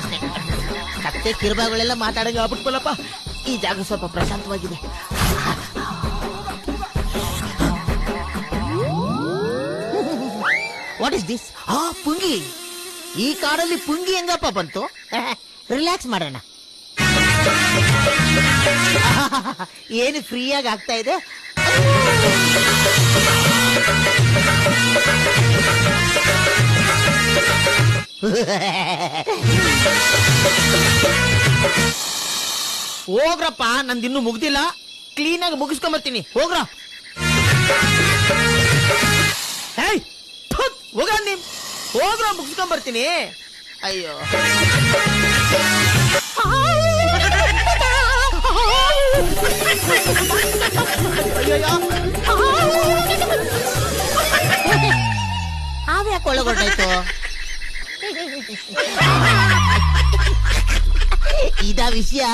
ವಾಸನೆ. ಕತ್ತೆ ಕಿರುಬಾಗಳೆಲ್ಲ ಮಾತಾಡಂಗೆ ಆಗ್ಬಿಟ್ಬಲ್ಲಪ್ಪ. ಈ ಜಾಗ ಸ್ವಲ್ಪ ಪ್ರಶಾಂತವಾಗಿದೆ. What is this? ಪುಂಗಿ. ಈ ಕಾಡಲ್ಲಿ ಪುಂಗಿ ಹೆಂಗಪ್ಪ ಬಂತು? ರಿಲ್ಯಾಕ್ಸ್ ಮಾಡೋಣ. ಏನು ಫ್ರೀಯಾಗಿ ಆಗ್ತಾ ಇದೆ. ಹೋಗ್ರಪ್ಪ, ನಂದಿನ್ನೂ ಮುಗ್ದಿಲ್ಲ. ಕ್ಲೀನ್ ಆಗಿ ಮುಗಿಸ್ಕೊಂಬರ್ತೀನಿ. ಹೋಗ್ರ. ಹೋಗ ನಿಮ್ ಹೋಗ್ರ, ಮುಗಿಸ್ಕೊಂಬರ್ತೀನಿ. ಅಯ್ಯೋ ಯಾಕೆ ಒಳಗೊಟ್ಟಾಯ್ತು? ಇದ ವಿಷಯ.